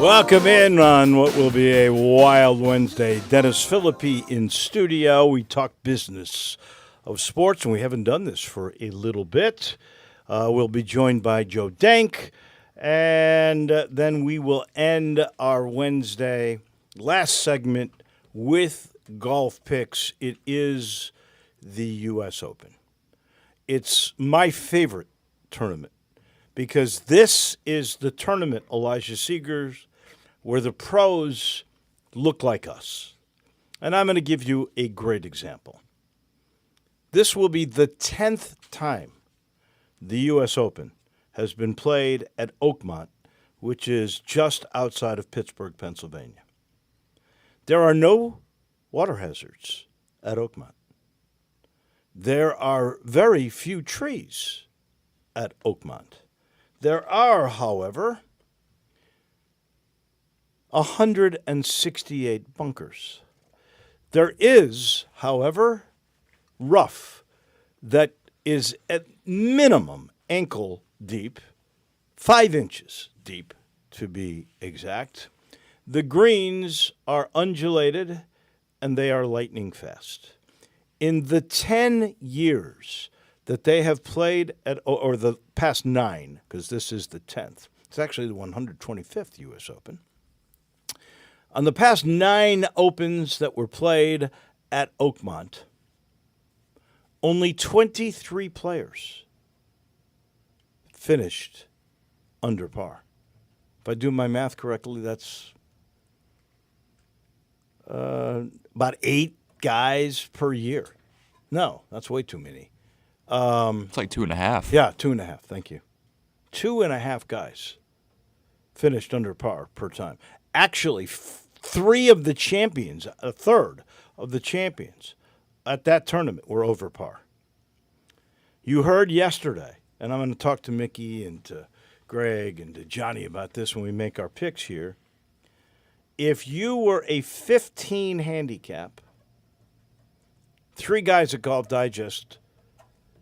Welcome in on what will be a wild Wednesday. Dennis Philippi in studio. We talk business of sports, and we haven't done this for a little bit. We'll be joined by Joe Dank, and then we will end our Wednesday last segment with golf picks. It is the U.S. Open. It's my favorite tournament because this is the tournament, Elijah Seegers, where the pros look like us. And I'm going to give you a great example. This will be the 10th time the U.S. Open has been played at Oakmont, which is just outside of Pittsburgh, Pennsylvania. There are no water hazards at Oakmont. There are very few trees at Oakmont. There are, however, 168 bunkers. There is, however, rough that is at minimum ankle deep, 5 inches deep to be exact. The greens are undulated and they are lightning fast. In the 10 years that they have played at, or the past 9, because this is the 10th, it's actually the 125th U.S. Open. On the past 9 Opens that were played at Oakmont, only 23 players finished under par. If I do my math correctly, that's about 8 guys per year. No, that's way too many. It's like 2.5. Yeah, 2.5. Thank you. 2.5 guys finished under par per time. Actually, 3 of the champions, a third of the champions at that tournament were over par. You heard yesterday, and I'm going to talk to Mickey and to Greg and to Johnny about this when we make our picks here. If you were a 15 handicap, 3 guys at Golf Digest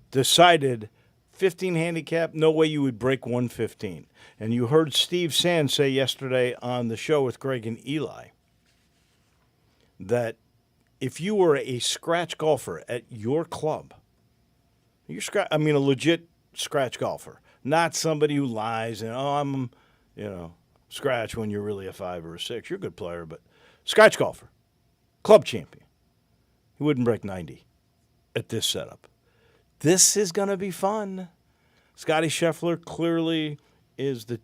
decided 15 handicap, no way you would break 115. And you heard Steve Sand say yesterday on the show with Greg and Eli that if you were a scratch golfer at your club, a legit scratch golfer, not somebody who lies and, I'm, scratch when you're really a 5 or a 6. You're a good player, but scratch golfer, club champion. He wouldn't break 90 at this setup. This is going to be fun. Scotty Scheffler clearly is the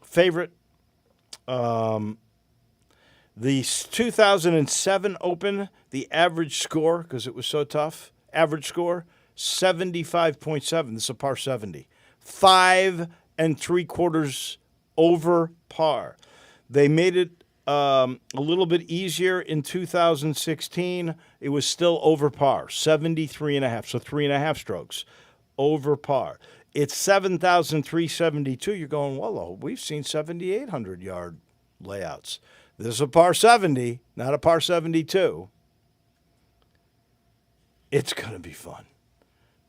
favorite. The 2007 Open, the average score, because it was so tough, average score, 75.7. This is a par 70. 5 3/4 over par. They made it a little bit easier in 2016. It was still over par, 73.5, so 3.5 strokes over par. It's 7,372. You're going, Wolo, we've seen 7,800-yard layouts. This is a par 70, not a par 72. It's going to be fun.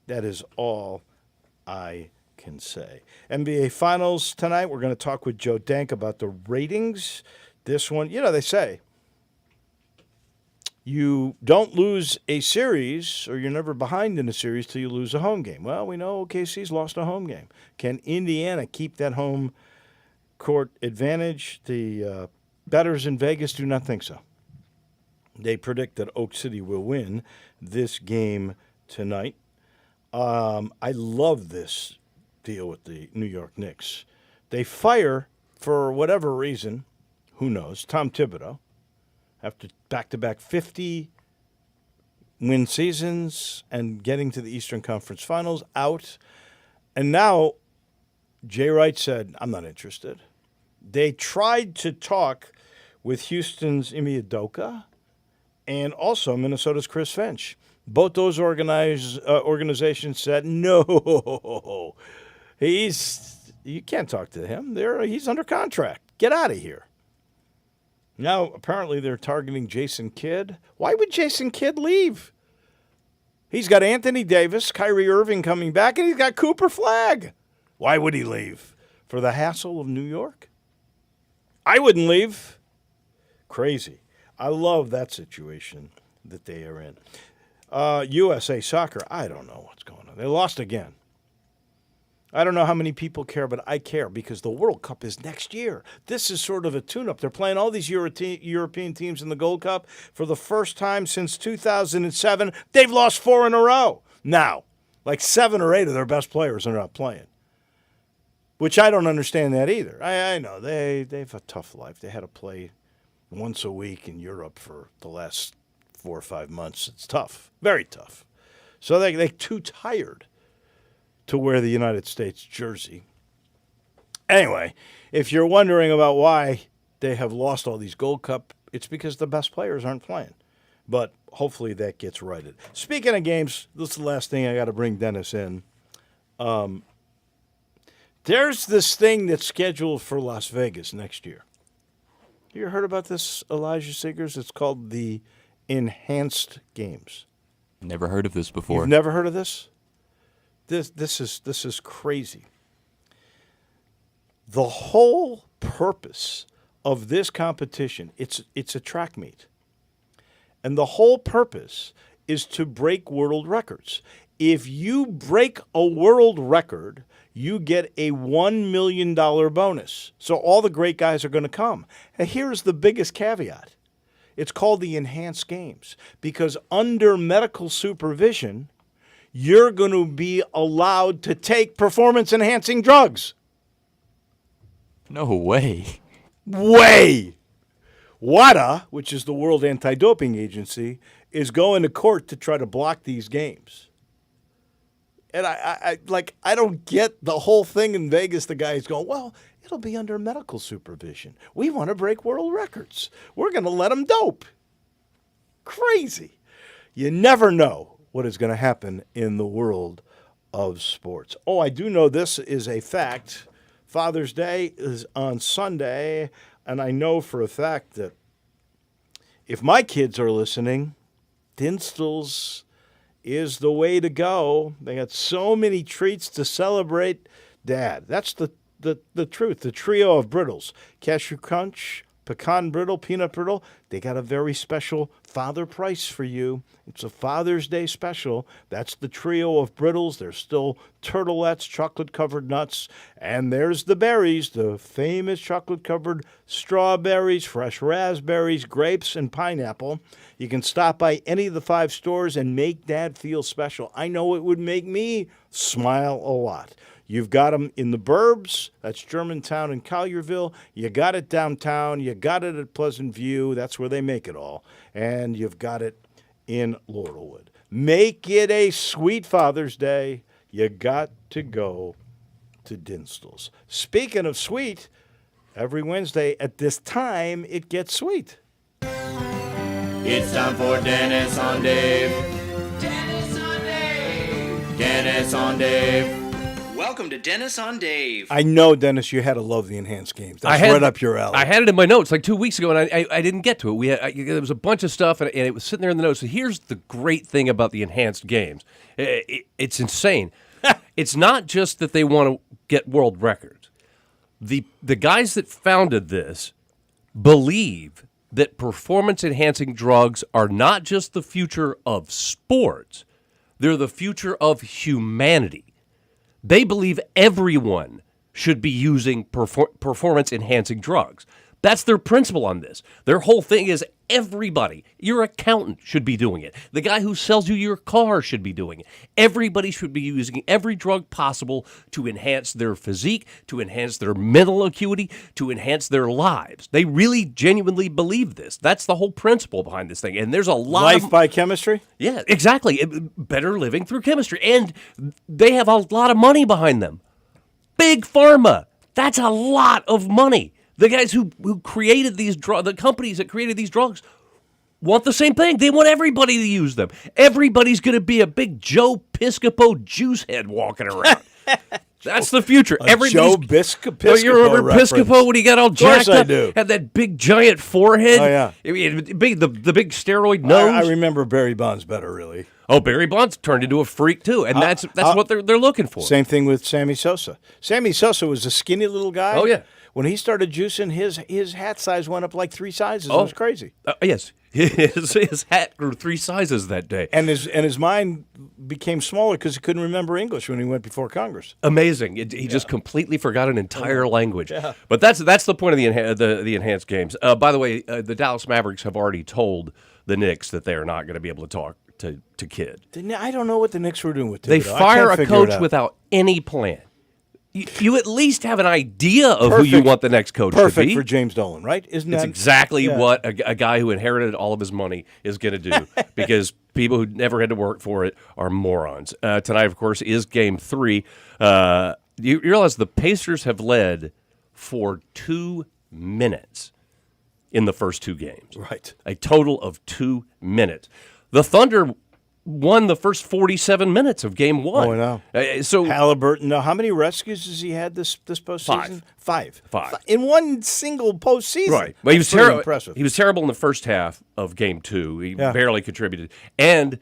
That is all I can say. NBA Finals tonight. We're going to talk with Joe Dank about the ratings. This one, they say you don't lose a series or you're never behind in a series till you lose a home game. Well, we know OKC's lost a home game. Can Indiana keep that home court advantage? The bettors in Vegas do not think so. They predict that Oak City will win this game tonight. I love this deal with the New York Knicks. They fire, for whatever reason, who knows, Tom Thibodeau, after back-to-back 50-win seasons and getting to the Eastern Conference Finals, out. And now Jay Wright said, I'm not interested. They tried to talk with Houston's Ime Udoka and also Minnesota's Chris Finch. Both those organizations said, no, you can't talk to him. He's under contract. Get out of here. Now, apparently, they're targeting Jason Kidd. Why would Jason Kidd leave? He's got Anthony Davis, Kyrie Irving coming back, and he's got Cooper Flagg. Why would he leave? For the hassle of New York? I wouldn't leave. Crazy. I love that situation that they are in. USA Soccer, I don't know what's going on. They lost again. I don't know how many people care, but I care because the World Cup is next year. This is sort of a tune-up. They're playing all these European teams in the Gold Cup for the first time since 2007. They've lost 4 in a row. Now, like 7 or 8 of their best players are not playing, which I don't understand that either. I know they've a tough life. They had to play once a week in Europe for the last 4 or 5 months. It's tough, very tough. So they're too tired to wear the United States jersey. Anyway, if you're wondering about why they have lost all these Gold Cup, it's because the best players aren't playing. But hopefully that gets righted. Speaking of games, this is the last thing I got to bring Dennis in. There's this thing that's scheduled for Las Vegas next year. You heard about this, Elijah Siggers? It's called the Enhanced Games. Never heard of this before. You've never heard of this? This is crazy. The whole purpose of this competition, it's a track meet. And the whole purpose is to break world records. If you break a world record, you get a $1 million bonus. So all the great guys are going to come. And here's the biggest caveat. It's called the Enhanced Games because under medical supervision, you're going to be allowed to take performance-enhancing drugs. No way. WADA, which is the World Anti-Doping Agency, is going to court to try to block these games. And I don't get the whole thing in Vegas. The guy's going, well, it'll be under medical supervision. We want to break world records. We're going to let them dope. Crazy. You never know what is going to happen in the world of sports. Oh, I do know this is a fact. Father's Day is on Sunday, and I know for a fact that if my kids are listening, Dinstall's is the way to go. They got so many treats to celebrate Dad. That's the truth. The trio of brittles, cashew crunch, pecan brittle, peanut brittle. They got a very special father price for you. It's a Father's Day special. That's the trio of brittles. There's still turtlettes, chocolate-covered nuts. And there's the berries, the famous chocolate-covered strawberries, fresh raspberries, grapes, and pineapple. You can stop by any of the 5 stores and make Dad feel special. I know it would make me smile a lot. You've got them in the burbs. That's Germantown and Collierville. You got it downtown. You got it at Pleasant View. That's where they make it all. And you've got it in Laurelwood. Make it a sweet Father's Day. You got to go to Dinstall's. Speaking of sweet, every Wednesday at this time, it gets sweet. It's time for Dennis on Dave. Dennis on Dave. Dennis on Dave. Welcome to Dennis on Dave. I know, Dennis, you had to love the Enhanced Games. That's right up your alley. I had it in my notes like 2 weeks ago, and I didn't get to it. There was a bunch of stuff, and it was sitting there in the notes. So here's the great thing about the Enhanced Games. It's insane. It's not just that they want to get world records. The guys that founded this believe that performance-enhancing drugs are not just the future of sports. They're the future of humanity. They believe everyone should be using performance-enhancing drugs. That's their principle on this. Their whole thing is everybody, your accountant should be doing it. The guy who sells you your car should be doing it. Everybody should be using every drug possible to enhance their physique, to enhance their mental acuity, to enhance their lives. They really genuinely believe this. That's the whole principle behind this thing. And there's a lot Life by chemistry? Yeah, exactly. Better living through chemistry. And they have a lot of money behind them. Big pharma. That's a lot of money. The guys who created these drugs, the companies that created these drugs, want the same thing. They want everybody to use them. Everybody's going to be a big Joe Piscopo juice head walking around. That's the future. Joe Piscopo. Oh, you remember Piscopo when he got all jacked up? I do. Had that big giant forehead. Oh, yeah. The big steroid nose. I remember Barry Bonds better, really. Oh, Barry Bonds turned into a freak, too. And that's what they're looking for. Same thing with Sammy Sosa. Sammy Sosa was a skinny little guy. Oh, yeah. when he started juicing, his hat size went up like 3 sizes. It was crazy. Yes, his hat grew 3 sizes that day. And his mind became smaller because he couldn't remember English when he went before Congress. Amazing. He just completely forgot an entire language. Yeah. But that's the point of the enhanced games. By the way, the Dallas Mavericks have already told the Knicks that they are not going to be able to talk to Kidd. I don't know what the Knicks were doing with Thibodeau. They fire a coach without any plan. You at least have an idea of who you want the next coach to be. Perfect for James Dolan, right? Isn't that exactly what a guy who inherited all of his money is going to do? Because people who never had to work for it are morons. Tonight, of course, is Game 3. You realize the Pacers have led for 2 minutes in the first 2 games. Right. A total of 2 minutes. The Thunder won the first 47 minutes of Game 1. Oh, I know. So Halliburton, how many rescues has he had this postseason? 5. 5. In one single postseason. Right. Well, he was terrible. Impressive. He was terrible in the first half of Game 2. He barely contributed. And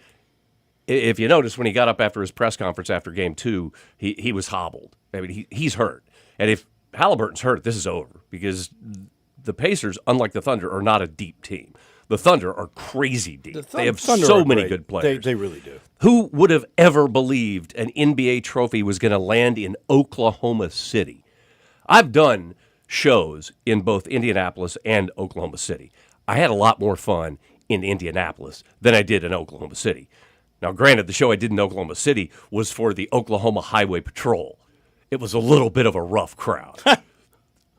if you notice, when he got up after his press conference after Game 2, he was hobbled. I mean, he's hurt. And if Halliburton's hurt, this is over because the Pacers, unlike the Thunder, are not a deep team. The Thunder are crazy deep. They have so many good players. They really do. Who would have ever believed an NBA trophy was going to land in Oklahoma City? I've done shows in both Indianapolis and Oklahoma City. I had a lot more fun in Indianapolis than I did in Oklahoma City. Now, granted, the show I did in Oklahoma City was for the Oklahoma Highway Patrol. It was a little bit of a rough crowd.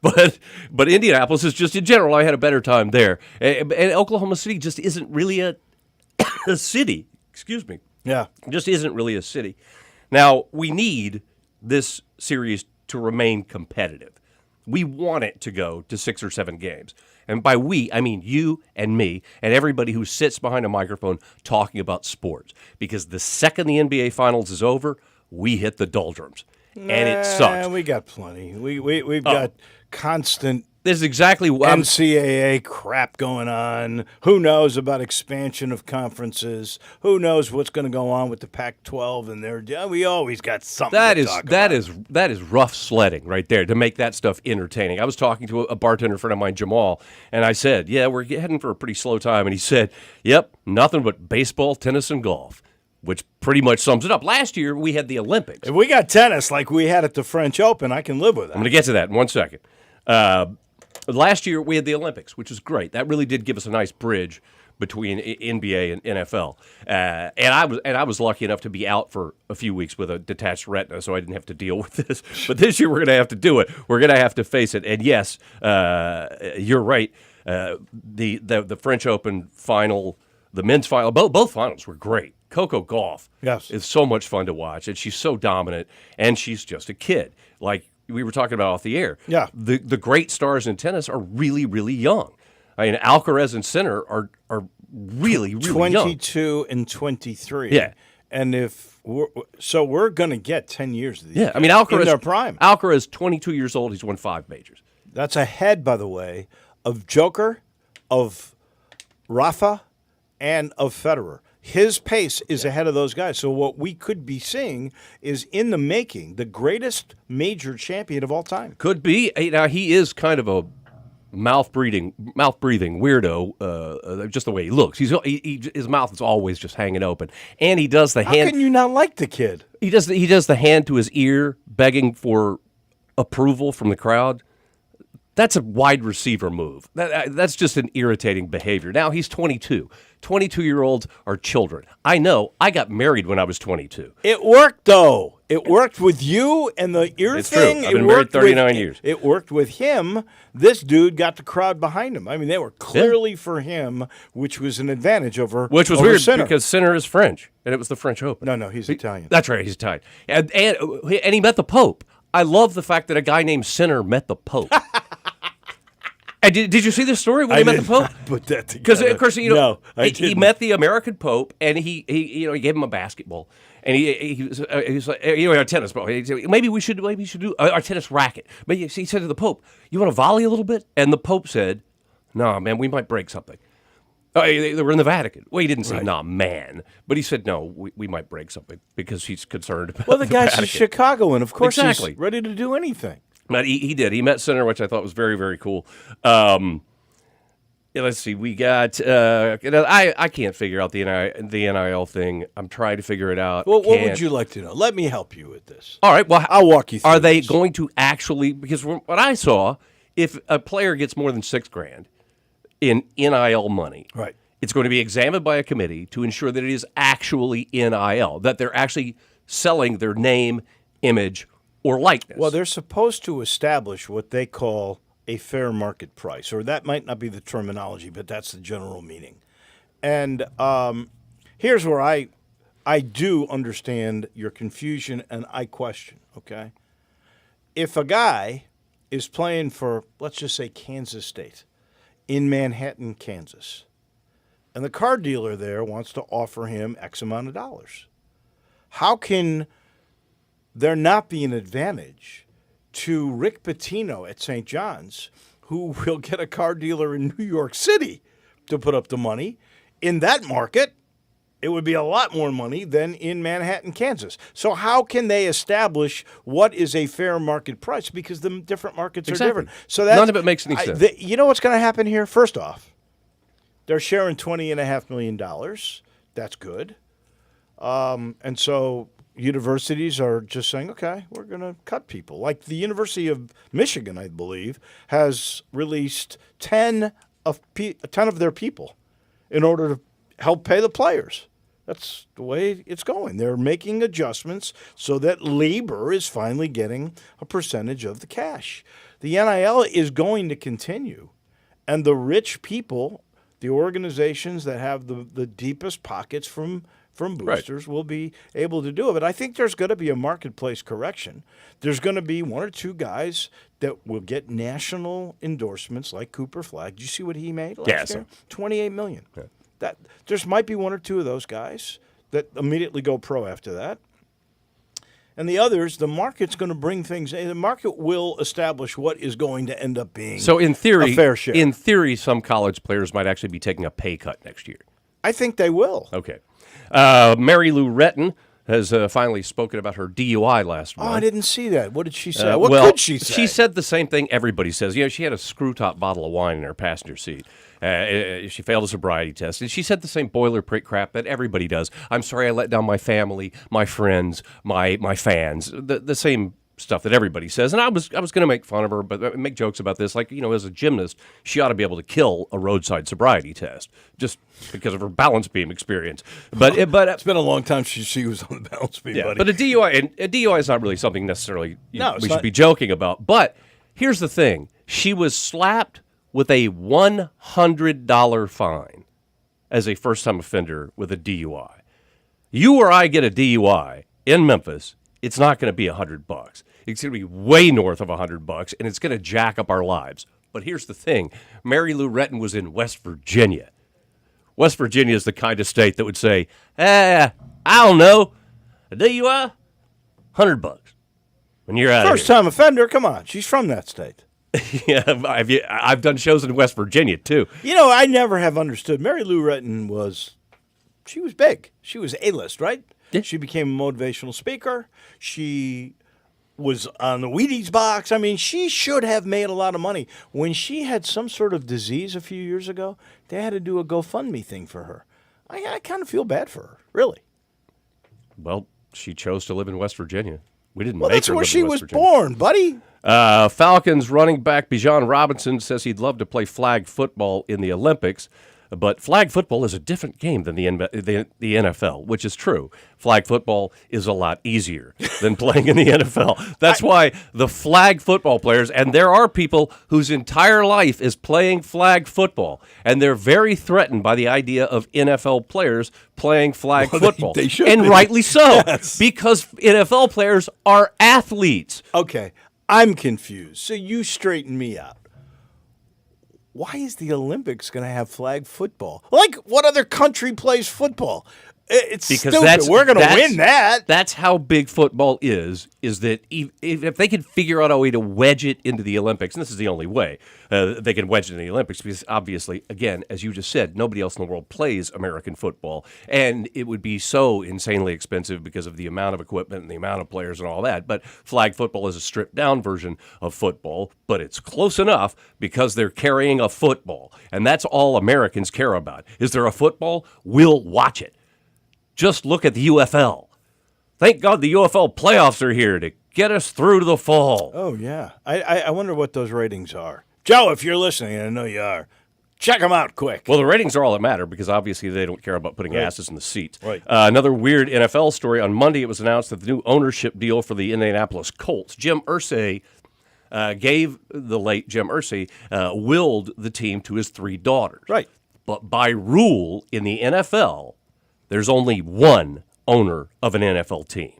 But Indianapolis is just, in general, I had a better time there. And Oklahoma City just isn't really a city. Excuse me. Yeah. Just isn't really a city. Now, we need this series to remain competitive. We want it to go to 6 or 7 games. And by we, I mean you and me and everybody who sits behind a microphone talking about sports. Because the second the NBA Finals is over, we hit the doldrums. And it sucks. We got plenty. We've got constant this is exactly what NCAA crap going on. Who knows about expansion of conferences? Who knows what's going to go on with the Pac-12 and we always got something to talk about. That is rough sledding right there to make that stuff entertaining. I was talking to a bartender friend of mine, Jamal, and I said, "Yeah, we're heading for a pretty slow time." And he said, "Yep, nothing but baseball, tennis, and golf." Which pretty much sums it up. Last year, we had the Olympics. If we got tennis like we had at the French Open, I can live with that. I'm going to get to that in 1 second. Last year, we had the Olympics, which was great. That really did give us a nice bridge between NBA and NFL. And I was lucky enough to be out for a few weeks with a detached retina, so I didn't have to deal with this. But this year, we're going to have to do it. We're going to have to face it. And yes, you're right. The French Open final, the men's final, both finals were great. Coco Gauff is so much fun to watch, and she's so dominant, and she's just a kid. Like we were talking about off the air. Yeah. The great stars in tennis are really, really young. I mean, Alcaraz and Sinner are really, really young. 22 and 23. Yeah. And we're going to get 10 years of these. Yeah, I mean, Alcaraz in their prime. Alcaraz, 22 years old, he's won 5 majors. That's ahead, by the way, of Joker, of Rafa, and of Federer. His pace is ahead of those guys. So what we could be seeing is, in the making, the greatest major champion of all time. Could be. Now, he is kind of a mouth-breathing weirdo, just the way he looks. His mouth is always just hanging open. And he does the hand. How can you not like the kid? He does the hand to his ear, begging for approval from the crowd. That's a wide receiver move. That's just an irritating behavior. Now, he's 22. 22-year-olds are children. I know. I got married when I was 22. It worked, though. It worked with you and the ear it's thing. True. I've been married 39 years. It worked with him. This dude got the crowd behind him. I mean, they were clearly for him, which was an advantage over Which was over weird Sinner. because Sinner is French, and it was the French Open. No, he's Italian. That's right, he's Italian. And he met the Pope. I love the fact that a guy named Sinner met the Pope. And did you see this story when he met the Pope? Put that together. Because of course he met the American Pope, and he gave him a basketball, and he was like, a tennis ball. He said, maybe we should do our tennis racket. But he said to the Pope, "You want to volley a little bit?" And the Pope said, "No, man, we might break something." They were in the Vatican. Well, he didn't say, "Nah, man," but he said, "No, we might break something," because he's concerned about. Well, the guy's Vatican. a Chicagoan. Of course, Exactly. he's ready to do anything. But he did. He met Senator, which I thought was very, very cool. Yeah, let's see. We got. I can't figure out the NIL thing. I'm trying to figure it out. Well, what would Can't. you like to know? Let me help you with this. All right. Well, I'll walk you through Are they this. going to actually? Because from what I saw, if a player gets more than $6,000 in NIL money, Right. it's going to be examined by a committee to ensure that it is actually NIL, that they're actually selling their name, image, or likeness. Well, they're supposed to establish what they call a fair market price, or that might not be the terminology, but that's the general meaning. And here's where I do understand your confusion, and I question, okay? If a guy is playing for, let's just say, Kansas State in Manhattan, Kansas, and the car dealer there wants to offer him X amount of dollars, how can there not be an advantage to Rick Pitino at St. John's, who will get a car dealer in New York City to put up the money? In that market, it would be a lot more money than in Manhattan, Kansas. So how can they establish what is a fair market price? Because the different markets are different. So None of it makes any sense. You know what's going to happen here? First off, they're sharing $20.5 million. That's good. And so universities are just saying, okay, we're going to cut people. Like the University of Michigan, I believe, has released 10 of their people in order to help pay the players. That's the way it's going. They're making adjustments so that labor is finally getting a percentage of the cash. The NIL is going to continue, and the rich people, the organizations that have the deepest pockets from boosters will be able to do it. But I think there's going to be a marketplace correction. There's going to be one or two guys that will get national endorsements like Cooper Flagg. Did you see what he made last year? $28 million. Yeah. That there's might be one or two of those guys that immediately go pro after that. And the others, the market's going to bring things in. The market will establish what is going to end up being so in theory, a fair share. In theory, some college players might actually be taking a pay cut next year. I think they will. Okay. Mary Lou Retton has finally spoken about her DUI last month. Oh, I didn't see that. What did she say? What could she say? She said the same thing everybody says. You know, she had a screw-top bottle of wine in her passenger seat. She failed a sobriety test, and she said the same boilerplate crap that everybody does. I'm sorry I let down my family, my friends, my fans. The same stuff that everybody says. And I was going to make fun of her, but make jokes about this. Like, you know, as a gymnast, she ought to be able to kill a roadside sobriety test just because of her balance beam experience. But it's been a long time since she was on the balance beam, yeah, buddy. but a DUI is not really something necessarily we it's should not. be joking about. But here's the thing. She was slapped with a $100 fine as a first-time offender with a DUI. You or I get a DUI in Memphis, it's not going to be $100. It's going to be way north of $100, and it's going to jack up our lives. But here's the thing. Mary Lou Retton was in West Virginia. West Virginia is the kind of state that would say, I don't know, a DUI, $100. When you're out First-time offender, come on. She's from that state. Yeah, I've done shows in West Virginia, too. You know, I never have understood. Mary Lou Retton was big. She was A-list, right? Yeah. She became a motivational speaker. She was on the Wheaties box. I mean, she should have made a lot of money. When she had some sort of disease a few years ago, they had to do a GoFundMe thing for her. I kind of feel bad for her, really. Well, she chose to live in West Virginia. We didn't Well, make that's her where live she in West was Virginia. born, buddy. Falcons running back Bijan Robinson says he'd love to play flag football in the Olympics, but flag football is a different game than the NFL, which is true. Flag football is a lot easier than playing in the NFL. That's why the flag football players, and there are people whose entire life is playing flag football, and they're very threatened by the idea of NFL players playing flag football. They should and be. rightly so, Yes. because NFL players are athletes. Okay, I'm confused. So you straighten me out. Why is the Olympics going to have flag football? Like, what other country plays football? It's Because stupid. We're going to win that. That's how big football is that if they could figure out a way to wedge it into the Olympics, and this is the only way they can wedge it into the Olympics, because obviously, again, as you just said, nobody else in the world plays American football, and it would be so insanely expensive because of the amount of equipment and the amount of players and all that. But flag football is a stripped-down version of football, but it's close enough because they're carrying a football, and that's all Americans care about. Is there a football? We'll watch it. Just look at the UFL. Thank God the UFL playoffs are here to get us through to the fall. Oh, yeah. I wonder what those ratings are. Joe, if you're listening, and I know you are, check them out quick. Well, the ratings are all that matter because obviously they don't care about putting asses in the seats. Right. Another weird NFL story. On Monday, it was announced that the new ownership deal for the Indianapolis Colts, Jim Irsay, gave the late Jim Irsay, willed the team to his 3 daughters. Right. But by rule in the NFL, there's only one owner of an NFL team.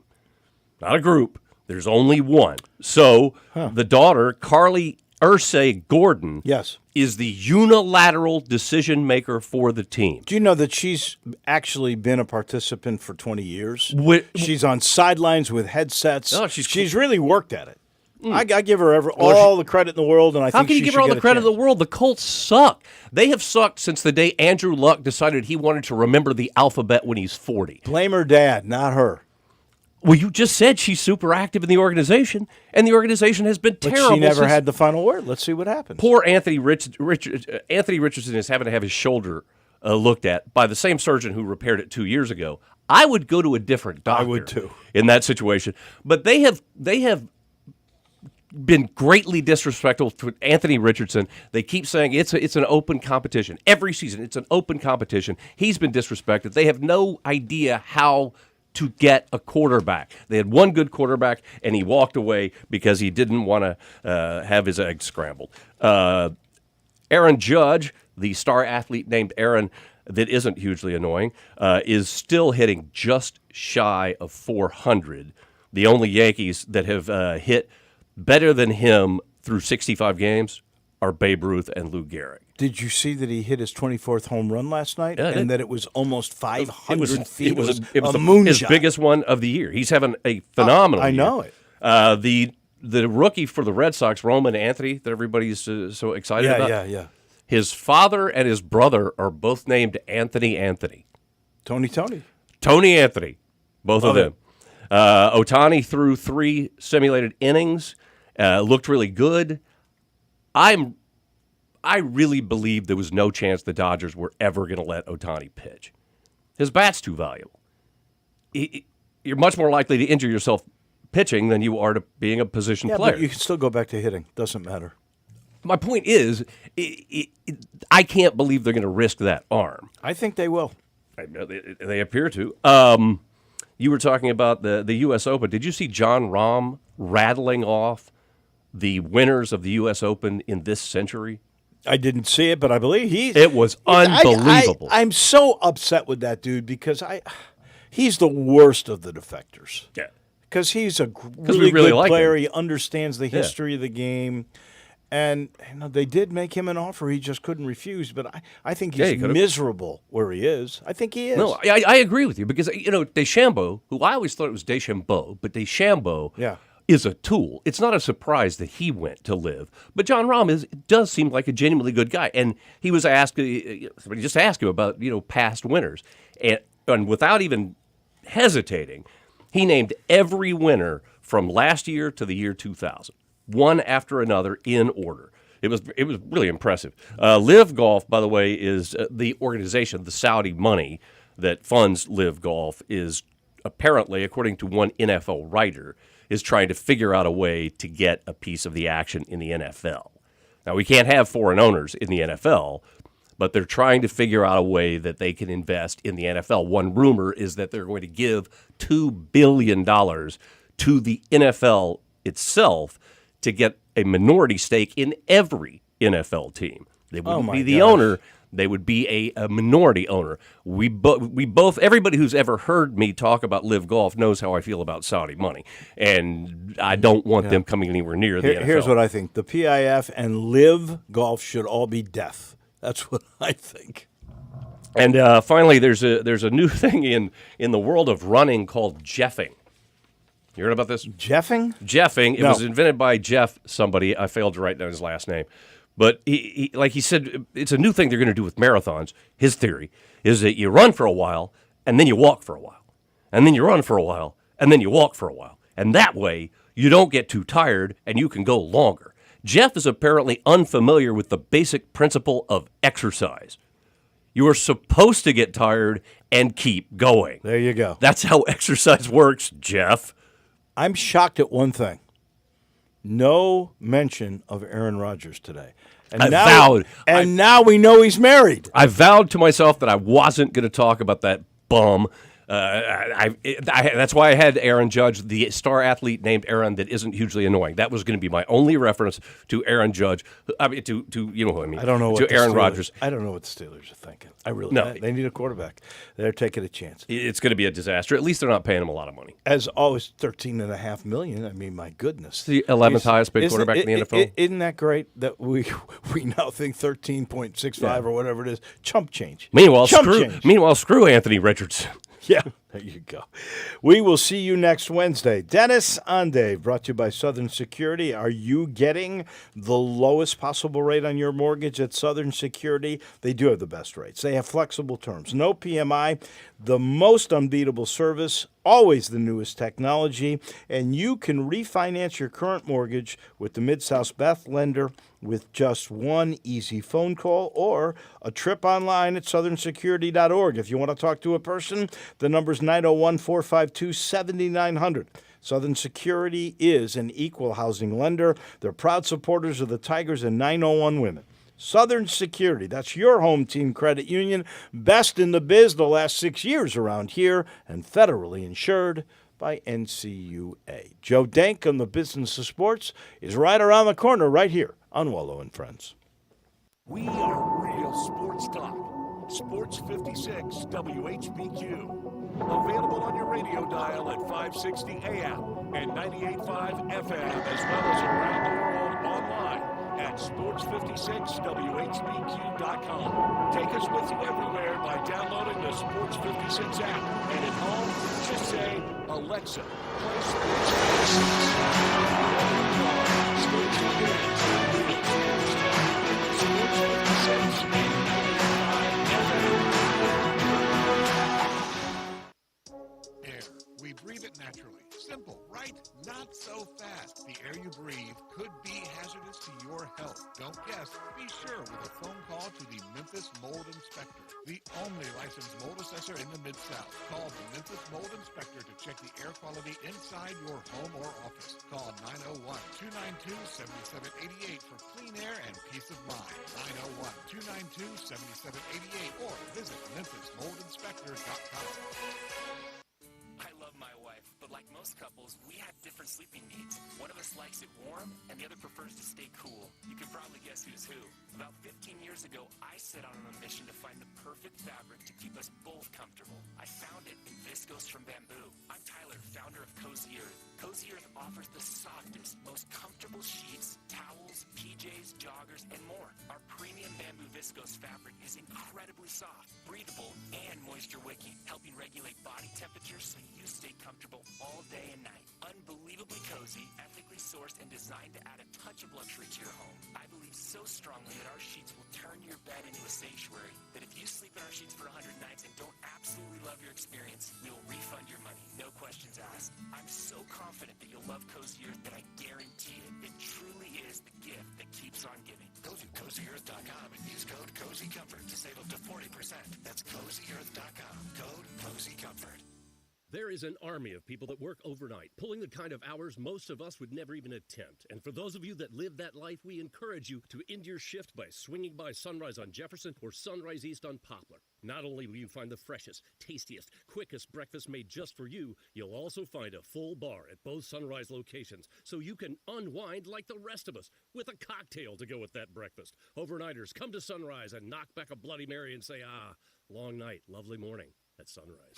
Not a group. There's only one. So the daughter, Carly Irsay Gordon, Yes. is the unilateral decision maker for the team. Do you know that she's actually been a participant for 20 years? Wh- She's on sidelines with headsets. Oh, she's really worked at it. I give her all the credit in the world, and I How think can you she give should her all get the a credit in chance. the world? The Colts suck. They have sucked since the day Andrew Luck decided he wanted to remember the alphabet when he's 40. Blame her dad, not her. Well, you just said she's super active in the organization, and the organization has been But terrible. she never since- had the final word. Let's see what happens. Poor Anthony Richardson is having to have his shoulder looked at by the same surgeon who repaired it 2 years ago. I would go to a different doctor. I would too. In that situation. But they have been greatly disrespectful to Anthony Richardson. They keep saying it's an open competition. Every season, it's an open competition. He's been disrespected. They have no idea how to get a quarterback. They had one good quarterback, and he walked away because he didn't want to have his eggs scrambled. Aaron Judge, the star athlete named Aaron that isn't hugely annoying, is still hitting just shy of 400. The only Yankees that have hit better than him through 65 games are Babe Ruth and Lou Gehrig. Did you see that he hit his 24th home run last night? Yeah, I did. And that it was almost 500 feet. It was a his moonshot. biggest one of the year. He's having a phenomenal I year. know it. The rookie for the Red Sox, Roman Anthony, that everybody's so excited about. Yeah. His father and his brother are both named Anthony. Tony. Tony Anthony, both Love of them. Ohtani threw 3 simulated innings, looked really good. I really believe there was no chance the Dodgers were ever going to let Ohtani pitch. His bat's too valuable. You're much more likely to injure yourself pitching than you are to being a position player. But you can still go back to hitting. Doesn't matter. My point is, I can't believe they're going to risk that arm. I think they will. They appear to. You were talking about the U.S. Open. Did you see John Rahm rattling off the winners of the U.S. Open in this century? I didn't see it, but I believe It was unbelievable. I'm so upset with that dude because he's the worst of the defectors. Yeah. Because he's a we really good like player. him. He understands the history of the game. And they did make him an offer he just couldn't refuse. But I think he's miserable where he is. I think he is. No, I agree with you because, DeChambeau, who I always thought it was DeChambeau, but DeChambeau is a tool. It's not a surprise that he went to live. But John Rahm does seem like a genuinely good guy. And he was asked, somebody just asked him about, past winners. And without even hesitating, he named every winner from last year to the year 2000. One after another in order. It was really impressive. Live Golf, by the way, is the organization, the Saudi money that funds Live Golf is apparently, according to one NFL writer, is trying to figure out a way to get a piece of the action in the NFL. Now, we can't have foreign owners in the NFL, but they're trying to figure out a way that they can invest in the NFL. One rumor is that they're going to give $2 billion to the NFL itself to get a minority stake in every NFL team. They wouldn't be the owner. They would be a minority owner. We both, everybody who's ever heard me talk about Live Golf knows how I feel about Saudi money. And I don't want them coming anywhere near the NFL. Here's what I think. The PIF and Live Golf should all be death. That's what I think. And finally, there's a new thing in the world of running called jeffing. You heard about this? Jeffing? Jeffing. It No. was invented by Jeff somebody. I failed to write down his last name. But he said, it's a new thing they're going to do with marathons. His theory is that you run for a while, and then you walk for a while. And then you run for a while, and then you walk for a while. And that way, you don't get too tired, and you can go longer. Jeff is apparently unfamiliar with the basic principle of exercise. You are supposed to get tired and keep going. There you go. That's how exercise works, Jeff. I'm shocked at one thing. No mention of Aaron Rodgers today. And now we know he's married. I vowed to myself that I wasn't going to talk about that bum. That's why I had Aaron Judge, the star athlete named Aaron that isn't hugely annoying. That was going to be my only reference to Aaron Judge. I mean, to you know who I mean. I don't know what to the Aaron Steelers- Rodgers. I don't know what the Steelers are thinking. I really No. They need a quarterback. They're taking a chance. It's going to be a disaster. At least they're not paying him a lot of money. As always, $13.5 million. I mean, my goodness. The 11th He's- highest paid isn't- quarterback in the NFL. Isn't that great that we now think 13.65 or whatever it is? Chump change. Meanwhile, Chump change. screw Anthony Richardson. Yeah, there you go. We will see you next Wednesday. Dennis on Dave, brought to you by Southern Security. Are you getting the lowest possible rate on your mortgage at Southern Security? They do have the best rates. They have flexible terms, no PMI, the most unbeatable service, always the newest technology, and you can refinance your current mortgage with the Mid-South's best lender with just one easy phone call or a trip online at southernsecurity.org. If you want to talk to a person, the number's 901-452-7900. Southern Security is an equal housing lender. They're proud supporters of the Tigers and 901 Women. Southern Security, that's your home team credit union, best in the biz the last 6 years around here and federally insured by NCUA. Joe Dank on the Business of Sports is right around the corner right here on Wolo and Friends. We are real sports talk. Sports 56 WHBQ. Available on your radio dial at 560 AM and 98.5 FM, as well as around the world online at sports56whbq.com. Take us with you everywhere by downloading the Sports 56 app. And at home, just say, Alexa, play Sports 56. Sports 56. Air. We breathe it naturally. Simple, right? Not so fast. The air you breathe could be hazardous to your health. Don't guess. Be sure with a phone call to the Memphis Mold Inspector, the only licensed mold assessor in the Mid-South. Call the Memphis Mold Inspector to check the air quality inside your home or office. Call 901-292-7788 for clean air and peace of mind. 901-292-7788 or visit memphismoldinspector.com. I love my wife, but like most couples, we have different sleeping needs. One of us likes it warm, and the other prefers to stay cool. You can probably guess who's who. About 15 years ago, I set out on a mission to find the perfect fabric to keep us both comfortable. I found it in Viscose from Bamboo. I'm Tyler, founder of Cozy Earth. Cozy Earth offers the softest, most comfortable sheets, towels, PJs, joggers, and more. Our premium bamboo viscose fabric is incredibly soft, breathable, and moisture-wicking, helping regulate body temperature so you stay comfortable all day and night. Unbelievably cozy, ethically sourced, and designed to add a touch of luxury to your home. I believe so strongly that our sheets will turn your bed into a sanctuary that if you sleep in our sheets for 100 nights and don't absolutely love your experience, we will refund your money. No questions asked. I'm so confident that you'll love Cozy Earth that I guarantee it. It truly is the gift that keeps on giving. Go to CozyEarth.com and use code CozyComfort to save up to 40%. That's CozyEarth.com. Code CozyComfort. There is an army of people that work overnight, pulling the kind of hours most of us would never even attempt. And for those of you that live that life, we encourage you to end your shift by swinging by Sunrise on Jefferson or Sunrise East on Poplar. Not only will you find the freshest, tastiest, quickest breakfast made just for you, you'll also find a full bar at both Sunrise locations, so you can unwind like the rest of us with a cocktail to go with that breakfast. Overnighters, come to Sunrise and knock back a Bloody Mary and say, long night, lovely morning at Sunrise.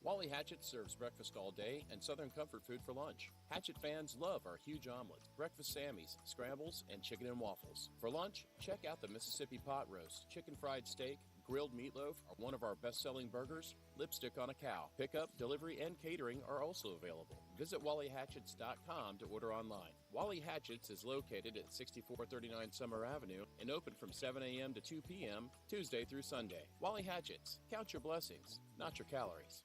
Wally Hatchet serves breakfast all day and Southern comfort food for lunch. Hatchet fans love our huge omelets, breakfast Sammies, scrambles, and chicken and waffles. For lunch, check out the Mississippi pot roast, chicken fried steak, grilled meatloaf are one of our best-selling burgers, lipstick on a cow. Pickup, delivery, and catering are also available. Visit WallyHatchets.com to order online. Wally Hatchets is located at 6439 Summer Avenue and open from 7 a.m. to 2 p.m. Tuesday through Sunday. Wally Hatchets. Count your blessings, not your calories.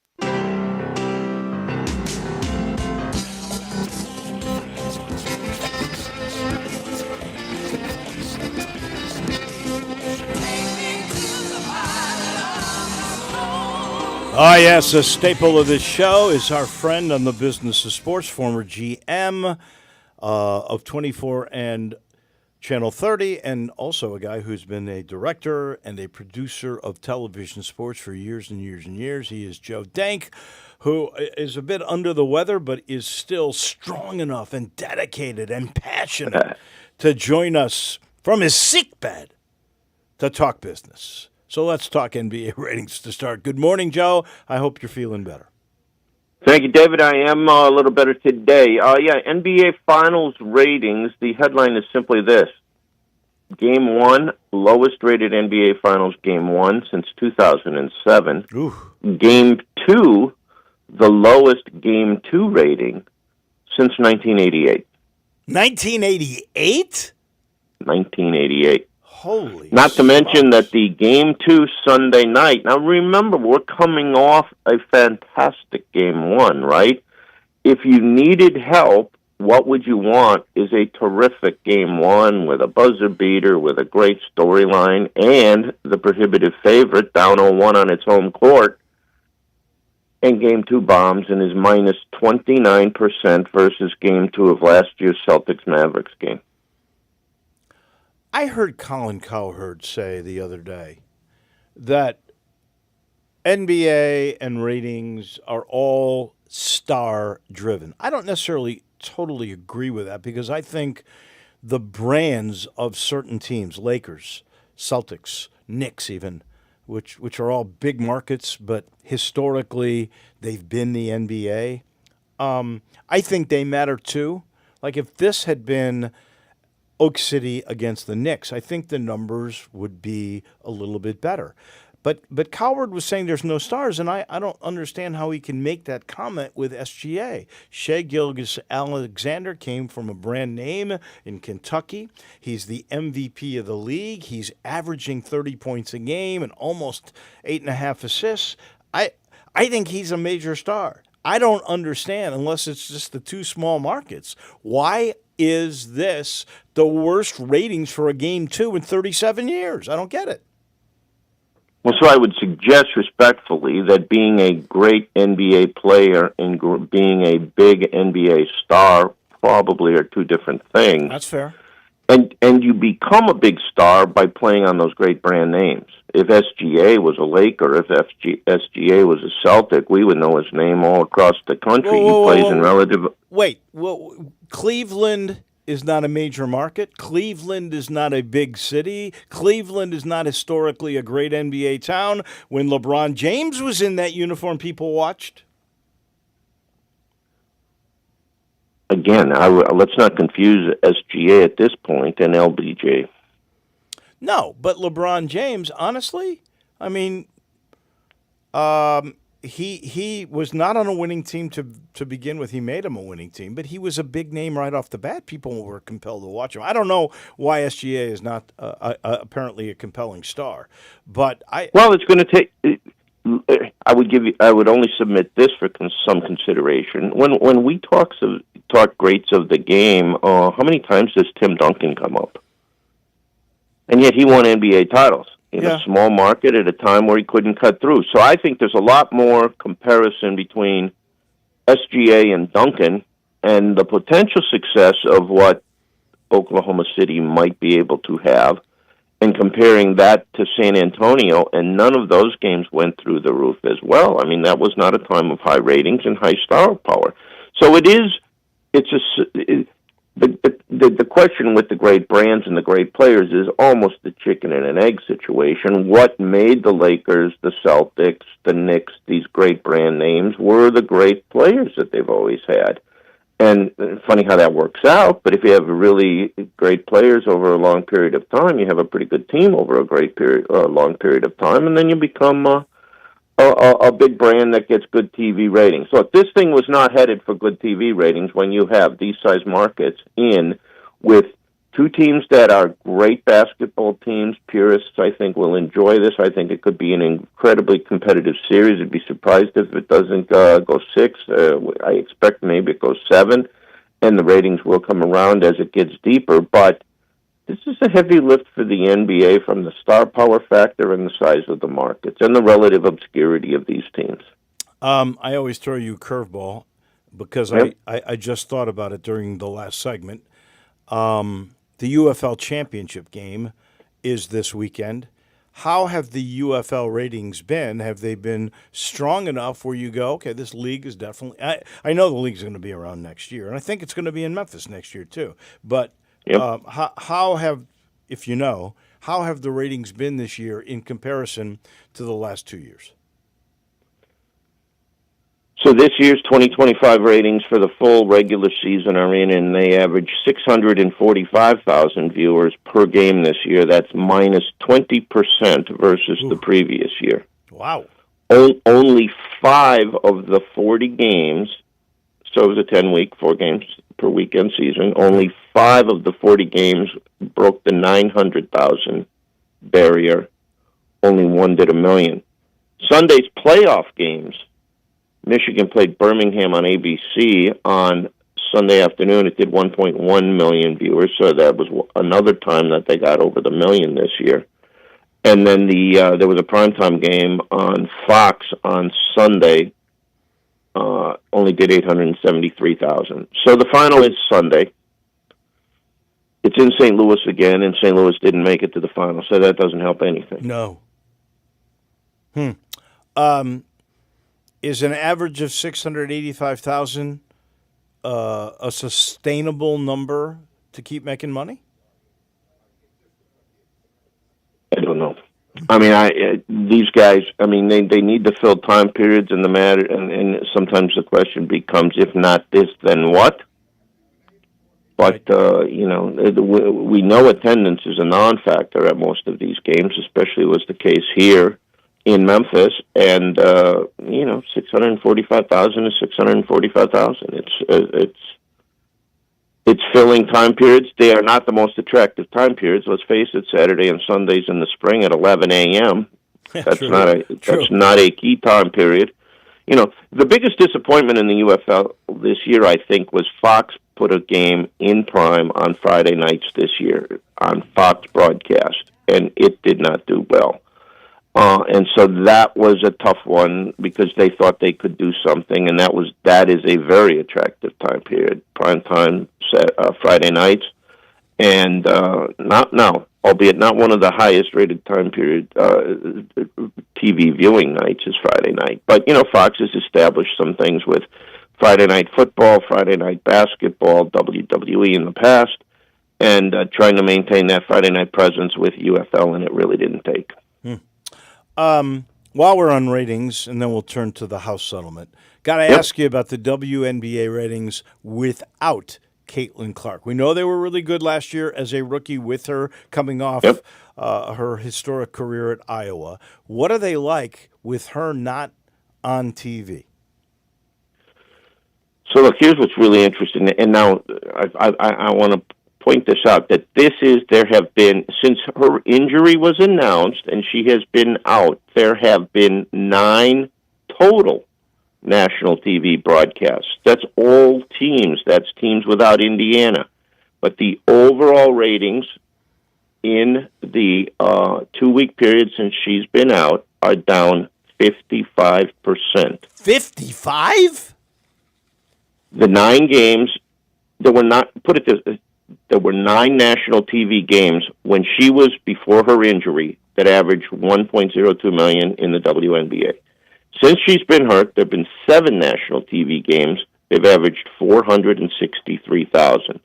Ah, yes, a staple of this show is our friend on the business of sports, former GM of 24 and Channel 30, and also a guy who's been a director and a producer of television sports for years and years and years. He is Joe Dank, who is a bit under the weather, but is still strong enough and dedicated and passionate to join us from his sick bed to talk business. So let's talk NBA ratings to start. Good morning, Joe. I hope you're feeling better. Thank you, David. I am a little better today. NBA Finals ratings. The headline is simply this. Game 1, lowest rated NBA Finals Game 1 since 2007. Ooh. Game 2, the lowest Game 2 rating since 1988. 1988? 1988. Holy Not to mention that the Game 2 Sunday night, now remember, we're coming off a fantastic Game 1, right? If you needed help, what would you want is a terrific Game 1 with a buzzer beater, with a great storyline, and the prohibitive favorite down 0-1 on its home court, and Game 2 bombs and is minus 29% versus Game 2 of last year's Celtics-Mavericks game. I heard Colin Cowherd say the other day that NBA and ratings are all star-driven. I don't necessarily totally agree with that because I think the brands of certain teams, Lakers, Celtics, Knicks even, which are all big markets, but historically they've been the NBA, I think they matter too. Like if this had been Oak City against the Knicks, I think the numbers would be a little bit better. But Cowherd was saying there's no stars, and I don't understand how he can make that comment with SGA. Shai Gilgeous-Alexander came from a brand name in Kentucky. He's the MVP of the league. He's averaging 30 points a game and almost 8.5 assists. I think he's a major star. I don't understand, unless it's just the two small markets, why is this the worst ratings for a Game 2 in 37 years? I don't get it. Well, so I would suggest respectfully that being a great NBA player and being a big NBA star probably are two different things. That's fair. And you become a big star by playing on those great brand names. If SGA was a Laker, if SGA was a Celtic, we would know his name all across the country. He plays in relative... Wait, Cleveland is not a major market. Cleveland is not a big city. Cleveland is not historically a great NBA town. When LeBron James was in that uniform, people watched. Again, let's not confuse SGA at this point and LBJ. No, but LeBron James, honestly, I mean, he was not on a winning team to begin with. He made him a winning team, but he was a big name right off the bat. People were compelled to watch him. I don't know why SGA is not apparently a compelling star, but Well, it's going to take. I would only submit this for some consideration. When we talk greats of the game, how many times does Tim Duncan come up? And yet he won NBA titles in a small market at a time where he couldn't cut through. So I think there's a lot more comparison between SGA and Duncan and the potential success of what Oklahoma City might be able to have, and comparing that to San Antonio, and none of those games went through the roof as well. I mean, that was not a time of high ratings and high star power. So the question with the great brands and the great players is almost the chicken and an egg situation. What made the Lakers, the Celtics, the Knicks, these great brand names were the great players that they've always had. And funny how that works out, but if you have really great players over a long period of time, you have a pretty good team over a long period of time, and then you become a big brand that gets good TV ratings. So if this thing was not headed for good TV ratings, when you have these size markets in with two teams that are great basketball teams, purists, I think, will enjoy this. I think it could be an incredibly competitive series. I'd be surprised if it doesn't go 6. I expect maybe it goes 7, and the ratings will come around as it gets deeper. But this is a heavy lift for the NBA from the star power factor and the size of the markets and the relative obscurity of these teams. I always throw you a curveball because Yep. I just thought about it during the last segment. The UFL championship game is this weekend. How have the UFL ratings been? Have they been strong enough where you go, okay, this league is definitely – I know the league's going to be around next year, and I think it's going to be in Memphis next year too. But Yep. how have – if you know, how have the ratings been this year in comparison to the last 2 years? So this year's 2025 ratings for the full regular season are in, and they average 645,000 viewers per game this year. That's minus 20% versus the previous year. Wow. Only 5 of the 40 games, so it was a 10-week, 4 games per weekend season, only 5 of the 40 games broke the 900,000 barrier. Only 1 did 1 million. Sunday's playoff games, Michigan played Birmingham on ABC on Sunday afternoon. It did 1.1 million viewers, so that was another time that they got over the million this year. And then there was a primetime game on Fox on Sunday, only did 873,000. So the final is Sunday. It's in St. Louis again, and St. Louis didn't make it to the final, so that doesn't help anything. No. Is an average of 685,000 a sustainable number to keep making money? I don't know. I mean, these guys. I mean, they need to fill time periods, and and sometimes the question becomes, if not this, then what? But we know attendance is a non-factor at most of these games, especially was the case here in Memphis, and 645,000 is 645,000. It's filling time periods. They are not the most attractive time periods. Let's face it. Saturday and Sundays in the spring at 11 a.m. That's not a key time period. You know, the biggest disappointment in the UFL this year, I think, was Fox put a game in prime on Friday nights this year on Fox broadcast, and it did not do well. And so that was a tough one because they thought they could do something, and that is a very attractive time period, prime time Friday nights, and albeit not one of the highest rated time period TV viewing nights is Friday night. But Fox has established some things with Friday night football, Friday night basketball, WWE in the past, and trying to maintain that Friday night presence with UFL, and it really didn't take. While we're on ratings, and then we'll turn to the House settlement, got to ask you about the WNBA ratings without Caitlin Clark. We know they were really good last year as a rookie with her coming off her historic career at Iowa. What are they like with her not on TV? So look, here's what's really interesting, and now I want to point this out, that there have been, since her injury was announced and she has been out, there have been 9 total national TV broadcasts. That's all teams. That's teams without Indiana. But the overall ratings in the 2-week period since she's been out are down 55%. 55? The 9 games, there were not, put it this, there were 9 national TV games when she was before her injury that averaged 1.02 million in the WNBA. Since she's been hurt, there have been 7 national TV games. They've averaged 463,000.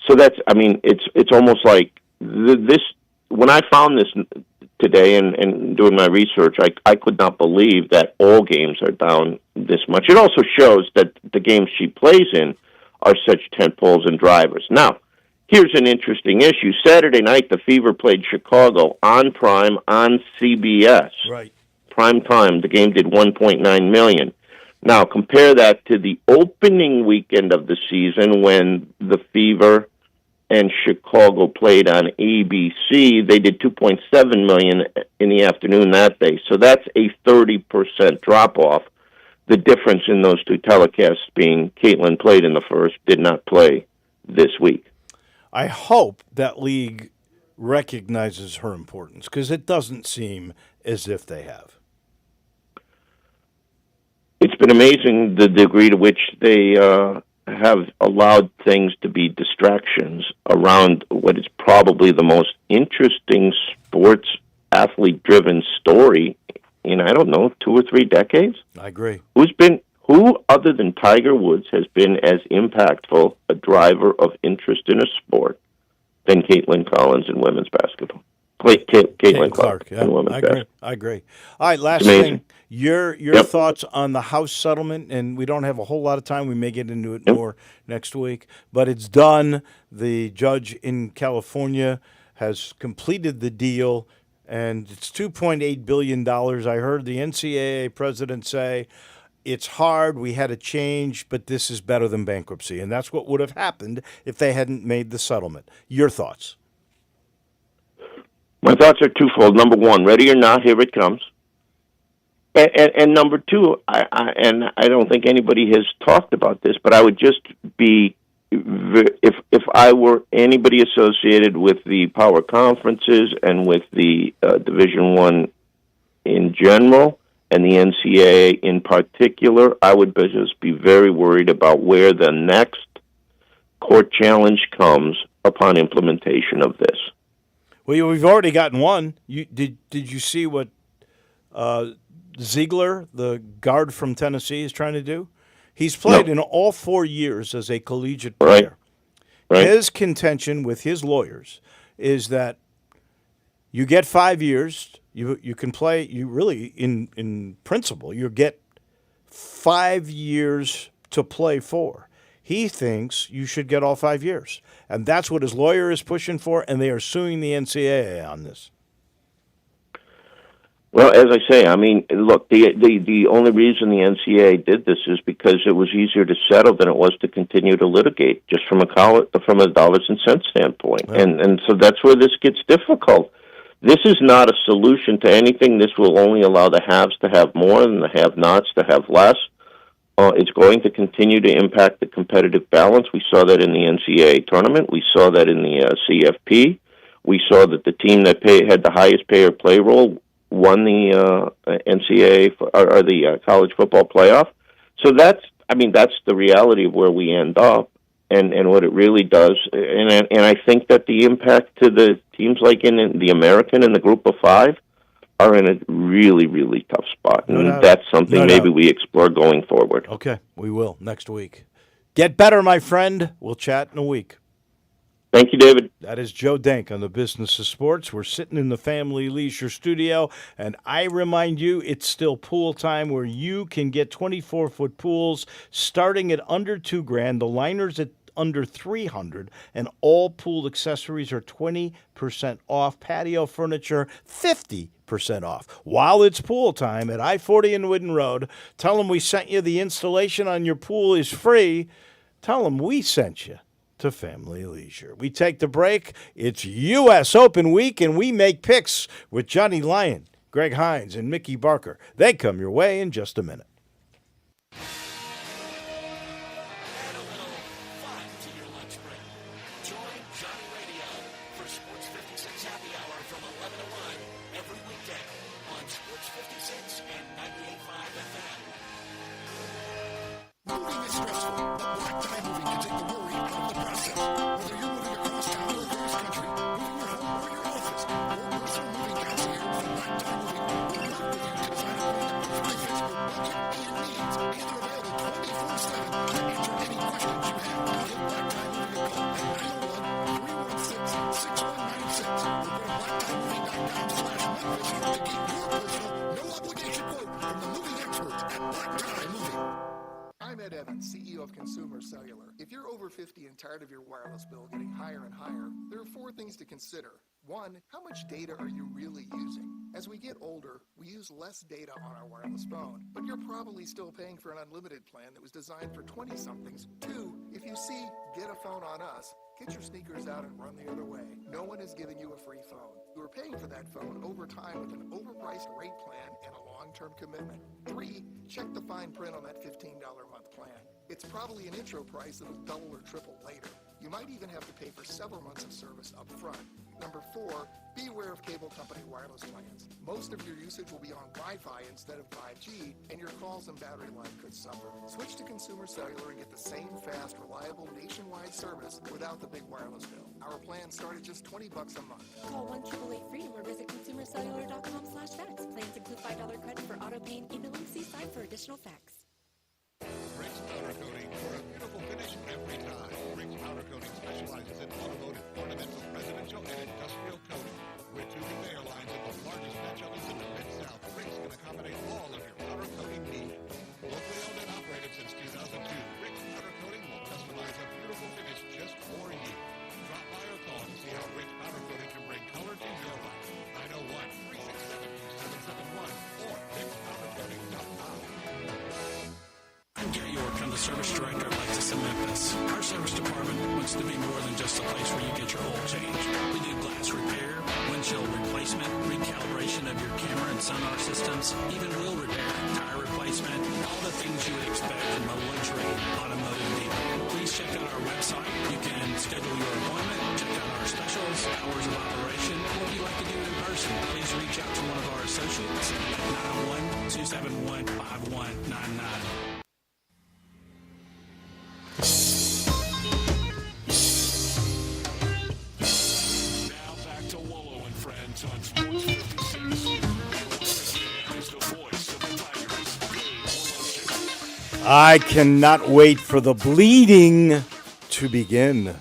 So that's, I mean, it's almost like this. When I found this today and doing my research, I could not believe that all games are down this much. It also shows that the games she plays in are such tentpoles and drivers. Now, here's an interesting issue. Saturday night, the Fever played Chicago on Prime on CBS. Right. Prime time. The game did $1.9 million. Now, compare that to the opening weekend of the season when the Fever and Chicago played on ABC. They did $2.7 million in the afternoon that day. So that's a 30% drop-off. The difference in those two telecasts being Caitlin played in the first, did not play this week. I hope that league recognizes her importance, because it doesn't seem as if they have. It's been amazing the degree to which they have allowed things to be distractions around what is probably the most interesting sports athlete-driven story in, I don't know, 2 or 3 decades. I agree. Who other than Tiger Woods has been as impactful a driver of interest in a sport than Caitlin Collins in women's basketball? Caitlin Clark in women's basketball. I agree. All right, last thing. Your thoughts on the House settlement, and we don't have a whole lot of time. We may get into it more next week, but it's done. The judge in California has completed the deal, and it's $2.8 billion. I heard the NCAA president say, it's hard, we had to change, but this is better than bankruptcy, and that's what would have happened if they hadn't made the settlement. Your thoughts? My thoughts are twofold. Number one, ready or not, here it comes. And number two, I don't think anybody has talked about this, but I would just be, if I were anybody associated with the power conferences and with the Division I in general and the NCAA in particular, I would just be very worried about where the next court challenge comes upon implementation of this. Well, we've already gotten one. Did you see what Ziegler, the guard from Tennessee, is trying to do? He's played in all 4 years as a collegiate player. Right. His contention with his lawyers is that you get 5 years. You can play. You really, in principle, you get 5 years to play for. He thinks you should get all 5 years. And that's what his lawyer is pushing for, and they are suing the NCAA on this. Well, as I say, I mean, look, the only reason the NCAA did this is because it was easier to settle than it was to continue to litigate, just from a dollars and cents standpoint. Yeah. And so that's where this gets difficult. This is not a solution to anything. This will only allow the haves to have more and the have-nots to have less. It's going to continue to impact the competitive balance. We saw that in the NCAA tournament. We saw that in the CFP. We saw that the team that had the highest pay-or-play role won the NCAA or the college football playoff. So that's the reality of where we end up and what it really does. And I think that the impact to the teams like in the American and the Group of Five are in a really, really tough spot. And that's something maybe we explore going forward. Okay, we will next week. Get better, my friend. We'll chat in a week. Thank you, David. That is Joe Dank on the Business of Sports. We're sitting in the Family Leisure Studio, and I remind you, it's still pool time where you can get 24-foot pools starting at under $2,000. The liners at under $300, and all pool accessories are 20% off. Patio furniture, 50% off. While it's pool time at I-40 and Whidden Road, tell them we sent you. The installation on your pool is free. Tell them we sent you to Family Leisure. We take the break. It's U.S. Open week, and we make picks with Johnny Lyon, Greg Hines, and Mickey Barker. They come your way in just a minute. Add a little fun to your lunch break. Join Johnny Radio for Sports 56 Happy Hour from 11 to 1 every weekday on Sports 56 and 98.5 FM. Moving is stressful, but Black Tie Moving can take the worry out of the process. Whether you're moving across town or across country, moving your home or your office, your personal moving concierge from Black Tie Moving will work with you to design a home that benefits your budget over 50 and tired of your wireless bill getting higher and higher, there are 4 things to consider. 1, how much data are you really using? As we get older, we use less data on our wireless phone, but you're probably still paying for an unlimited plan that was designed for 20-somethings. 2, if you see Get a Phone on Us, get your sneakers out and run the other way. No one is giving you a free phone. You are paying for that phone over time with an overpriced rate plan and a long-term commitment. 3, check the fine print on that $15 a month plan. It's probably an intro price that'll double or triple later. You might even have to pay for several months of service up front. Number 4, be aware of cable company wireless plans. Most of your usage will be on Wi-Fi instead of 5G, and your calls and battery life could suffer. Switch to Consumer Cellular and get the same fast, reliable nationwide service without the big wireless bill. Our plans start at just $20 a month. Call 1-888-FREEDOM or visit consumercellular.com/facts. Plans include $5 credit for auto pay and e-billing. See site for additional facts. Briggs Powder Coating for a beautiful finish every time. Briggs Powder Coating specializes in automotive, ornamental, residential, and industrial coating. With 2 big airlines and the largest batch ovens in the Mid-South, Briggs can accommodate all of your powder coating needs. Locally owned and operated since 2002, Briggs Powder Coating will customize a beautiful finish just for you. Drop by or call to see how Briggs Powder Coating can bring color to your life. 901-367-2771 or BriggsPowderCoating.com. I'm Gary York. I'm the service director at Lexus in Memphis. Our service department wants to be more than just a place where you get your oil changed. We do glass repair, windshield replacement, recalibration of your camera and sonar systems, even wheel repair, tire replacement, all the things you would expect from a luxury automotive dealer. Please check out our website. You can schedule your appointment, check out our specials, hours of operation, or if you'd like to do it in person, please reach out to one of our associates at 901-271-5199. Now back to Wolo and Friends on Sports 56. Here's the voice of the Tigers, Dave Wolo. I cannot wait for the bleeding to begin.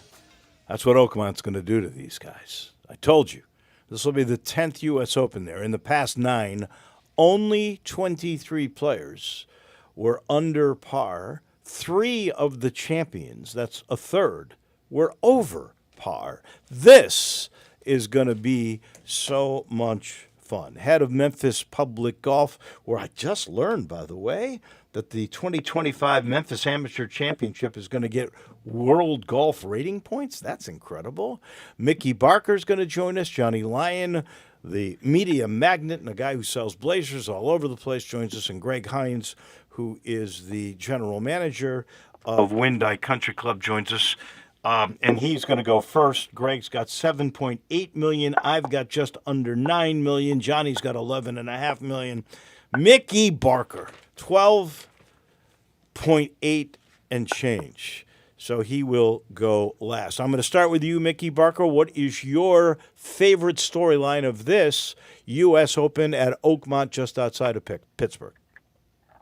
That's what Oakmont's going to do to these guys. I told you. This will be the 10th U.S. Open there. In the past 9, only 23 players were under par. 3 of the champions, that's a third, were over par. This is going to be so much fun. Head of Memphis Public Golf, where I just learned, by the way, that the 2025 Memphis Amateur Championship is going to get world golf rating points. That's incredible. Mickey Barker's going to join us. Johnny Lyon, the media magnate and a guy who sells blazers all over the place, joins us. And Greg Hines, who is the general manager of Windeye Country Club, joins us. And he's going to go first. Greg's got $7.8 million. I've got just under $9 million. Johnny's got $11.5 million. Mickey Barker, 12.8 and change. So he will go last. I'm going to start with you, Mickey Barker. What is your favorite storyline of this U.S. Open at Oakmont just outside of Pittsburgh?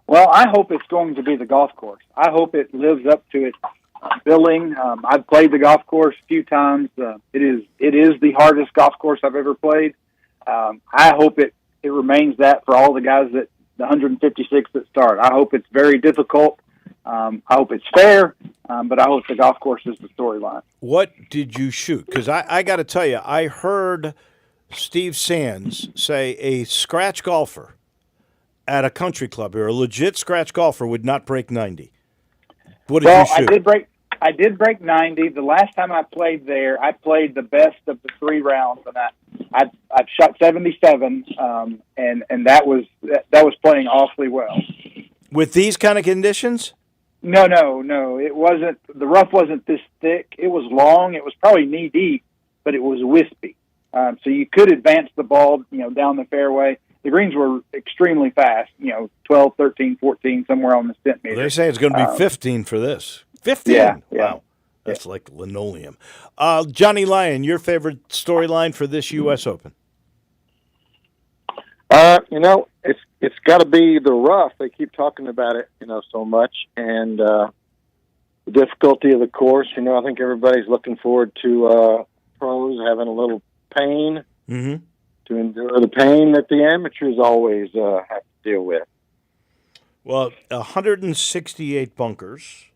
Well, I hope it's going to be the golf course. I hope it lives up to its billing. I've played the golf course a few times. It is the hardest golf course I've ever played. I hope it remains that for all the guys the 156 that start. I hope it's very difficult. I hope it's fair, but I hope the golf course is the storyline. What did you shoot? Because I got to tell you, I heard Steve Sands say a scratch golfer at a country club here, a legit scratch golfer, would not break 90. What did you shoot? I did break 90. The last time I played there, I played the best of the 3 rounds, and I shot 77, and that was playing awfully well. With these kind of conditions? No. It wasn't. The rough wasn't this thick. It was long. It was probably knee deep, but it was wispy. So you could advance the ball, down the fairway. The greens were extremely fast, 12, 13, 14, somewhere on the centimeter. They say it's going to be 15 for this. 15? Yeah. Wow. That's like linoleum. Johnny Lyon, your favorite storyline for this U.S. Open? It's got to be the rough. They keep talking about it, so much. And the difficulty of the course, I think everybody's looking forward to pros having a little pain to endure the pain that the amateurs always have to deal with. Well, 168 bunkers,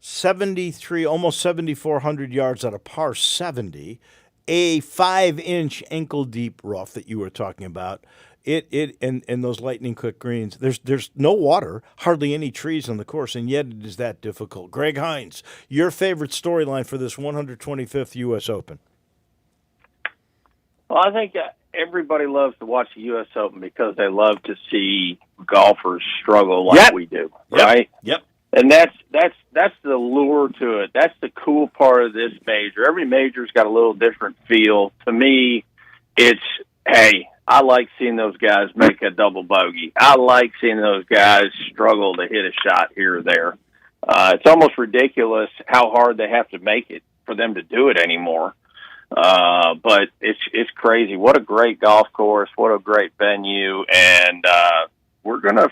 73, almost 7,400 yards at a par 70, a 5-inch ankle-deep rough that you were talking about. And those lightning quick greens. There's no water, hardly any trees on the course, and yet it is that difficult. Greg Hines, your favorite storyline for this 125th U.S. Open? Well, I think everybody loves to watch the U.S. Open because they love to see golfers struggle like we do, right? Yep. And that's the lure to it. That's the cool part of this major. Every major's got a little different feel. To me, it's, hey, I like seeing those guys make a double bogey. I like seeing those guys struggle to hit a shot here or there. It's almost ridiculous how hard they have to make it for them to do it anymore. But it's crazy. What a great golf course. What a great venue. And we're going to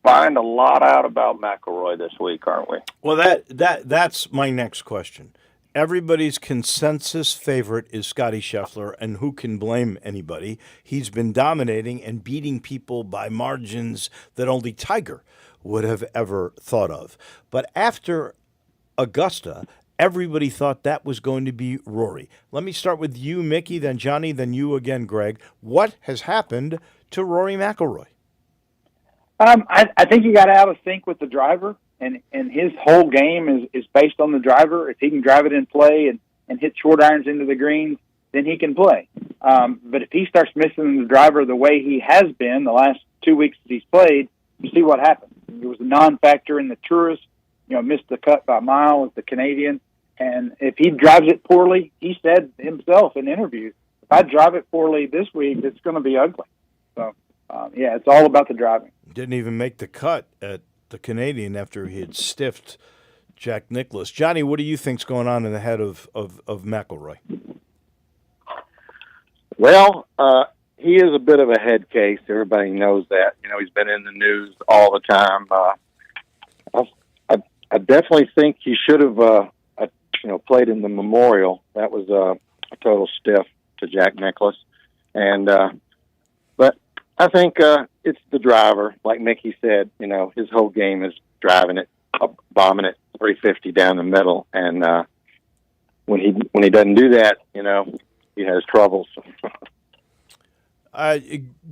find a lot out about McIlroy this week, aren't we? Well, that's my next question. Everybody's consensus favorite is Scottie Scheffler, and who can blame anybody? He's been dominating and beating people by margins that only Tiger would have ever thought of. But after Augusta, everybody thought that was going to be Rory. Let me start with you, Mickey, then Johnny, then you again, Greg. What has happened to Rory McIlroy? I think he got out of sync with the driver, and his whole game is based on the driver. If he can drive it in play and hit short irons into the greens, then he can play. But if he starts missing the driver the way he has been the last 2 weeks that he's played, you see what happens. He was a non-factor in the Tourist, missed the cut by a mile with the Canadian. And if he drives it poorly, he said himself in interviews, if I drive it poorly this week, it's going to be ugly. So, it's all about the driving. Didn't even make the cut at the Canadian after he had stiffed Jack Nicklaus. Johnny, what do you think's going on in the head of McIlroy? Well, he is a bit of a head case. Everybody knows that. He's been in the news all the time. I definitely think he should have, played in the Memorial. That was a total stiff to Jack Nicklaus. And, but I think it's the driver. Like Mickey said, his whole game is driving it, bombing it 350 down the middle. And when he doesn't do that, he has troubles.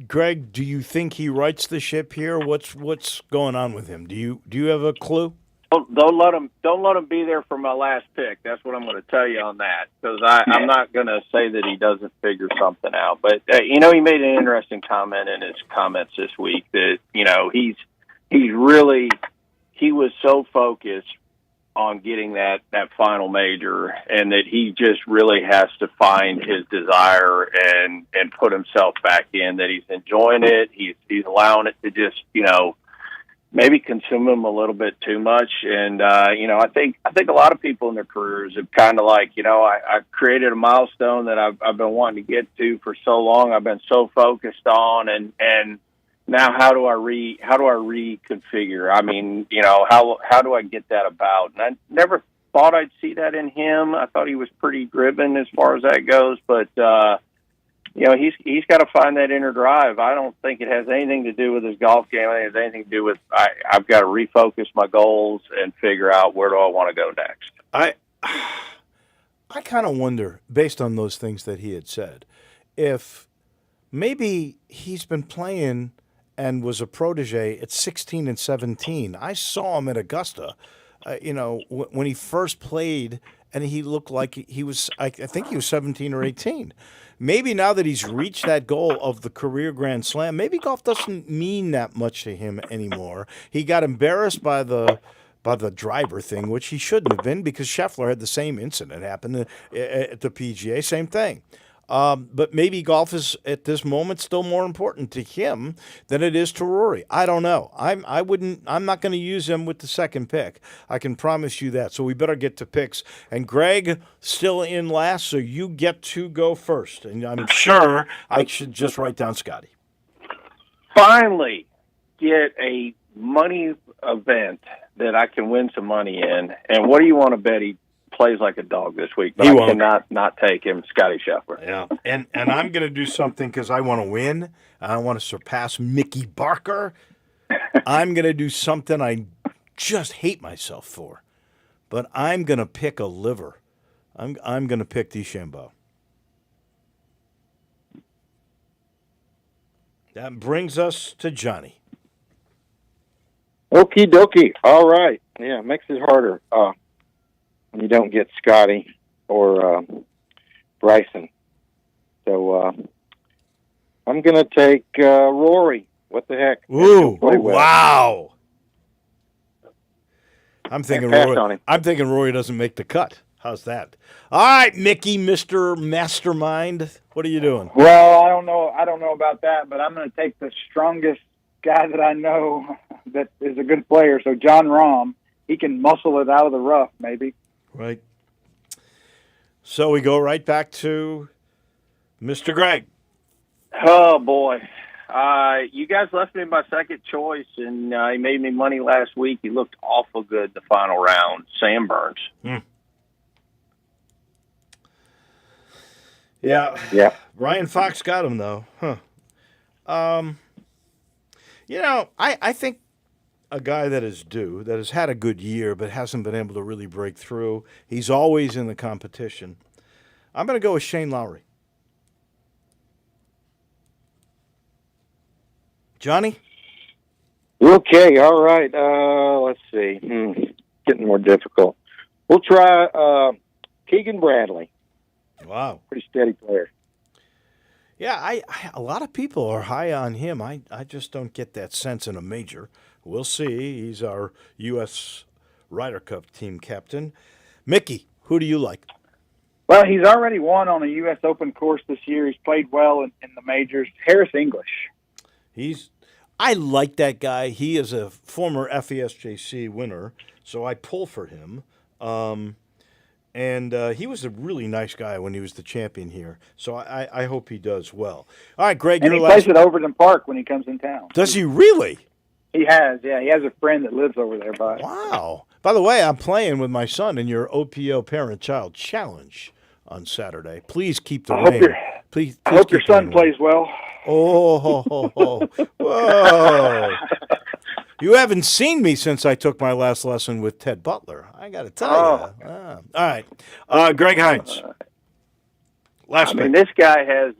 Greg, do you think he rights the ship here? What's going on with him? Do you have a clue? Don't let him be there for my last pick. That's what I'm going to tell you on that, because I'm not going to say that he doesn't figure something out. But he made an interesting comment in his comments this week that he was so focused on getting that final major, and that he just really has to find his desire and put himself back in. That he's enjoying it. He's allowing it to just maybe consume him a little bit too much. And, I think a lot of people in their careers have kind of like, I created a milestone that I've been wanting to get to for so long. I've been so focused on, and now how do I reconfigure? I mean, how do I get that about? And I never thought I'd see that in him. I thought he was pretty driven as far as that goes, but, he's got to find that inner drive. I don't think it has anything to do with his golf game. I think it has anything to do with I've got to refocus my goals and figure out where do I want to go next. I kind of wonder, based on those things that he had said, if maybe he's been playing and was a protege at 16 and 17. I saw him at Augusta, when he first played, and he looked like he was, I think he was 17 or 18. Maybe now that he's reached that goal of the career Grand Slam, maybe golf doesn't mean that much to him anymore. He got embarrassed by the driver thing, which he shouldn't have been, because Scheffler had the same incident happen at the PGA, same thing. But maybe golf is at this moment still more important to him than it is to Rory. I don't know. I'm not going to use him with the second pick. I can promise you that. So we better get to picks. And Greg still in last, so you get to go first. And I'm sure I should just write down Scotty. Finally, get a money event that I can win some money in. And what do you want to bet he plays like a dog this week? But I cannot not take him, Scottie Scheffler. Yeah, and I'm going to do something because I want to win. I want to surpass Mickey Barker. I'm going to do something I just hate myself for. but I'm going to pick a liver. I'm going to pick DeChambeau. That brings us to Johnny. Okie dokie. All right. Yeah, it makes it harder when you don't get Scotty or Bryson. So I'm going to take Rory. What the heck? Ooh, Play well. wow. I'm thinking pass on him. Rory doesn't make the cut. How's that? All right, Mickey, Mr. Mastermind. What are you doing? Well, I don't know about that, but I'm going to take the strongest guy that I know that is a good player. So John Rahm, he can muscle it out of the rough, maybe. Right. So we go right back to Mr. Greg. Oh, boy. You guys left me my second choice, and he made me money last week. He looked awful good the final round. Sam Burns. Yeah. Ryan Fox got him, though. Huh. I think a guy that is due, that has had a good year but hasn't been able to really break through, he's always in the competition. I'm going to go with Shane Lowry. Johnny? Okay, all right. Let's see. Getting more difficult. We'll try Keegan Bradley. Wow. Pretty steady player. Yeah, a lot of people are high on him. I just don't get that sense in a major. We'll see. He's our U.S. Ryder Cup team captain. Mickey, who do you like? Well, he's already won on a U.S. Open course this year. He's played well in the majors. Harris English. I like that guy. He is a former FESJC winner, so I pull for him. And he was a really nice guy when he was the champion here. So I hope he does well. All right, Greg, and he plays at Overton Park when he comes in town. Does he really? He has, yeah. He has a friend that lives over there. Wow. By the way, I'm playing with my son in your OPO Parent-Child Challenge on Saturday. Please keep the rain. Please I hope your son plays well. Oh, whoa. You haven't seen me since I took my last lesson with Ted Butler. I got to tell you. All right. Greg Hines. Last pick. This guy has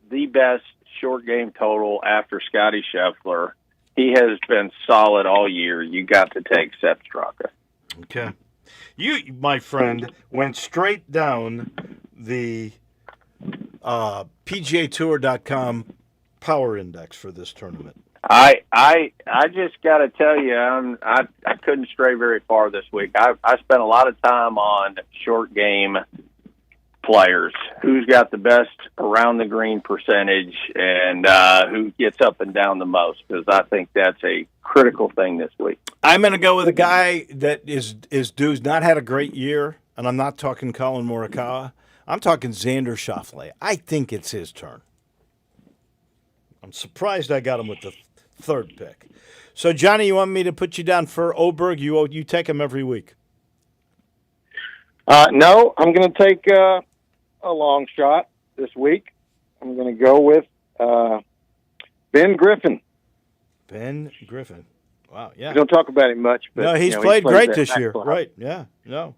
the best short game total after Scotty Scheffler. He has been solid all year. You got to take Seth Straka. Okay. You, my friend, went straight down the PGAtour.com power index for this tournament. I just got to tell you, I couldn't stray very far this week. I spent a lot of time on short game players. Who's got the best around the green percentage and who gets up and down the most? Because I think that's a critical thing this week. I'm going to go with a guy that is due's not had a great year, and I'm not talking Colin Morikawa. I'm talking Xander Schauffele. I think it's his turn. I'm surprised I got him with the third pick. So, Johnny, you want me to put you down for Oberg? You take him every week. No, I'm going to take a long shot this week. I'm going to go with Ben Griffin. Ben Griffin. Wow, yeah. We don't talk about him much. But, no, he's played great this year. Right, yeah, no.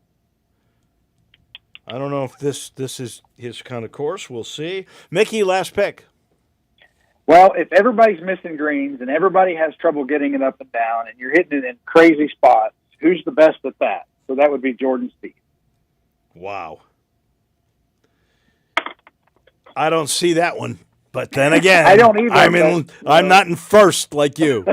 I don't know if this is his kind of course. We'll see. Mickey, last pick. Well, if everybody's missing greens and everybody has trouble getting it up and down and you're hitting it in crazy spots, who's the best at that? So that would be Jordan Spieth. Wow. I don't see that one. But then again, I don't either. I'm not in first like you.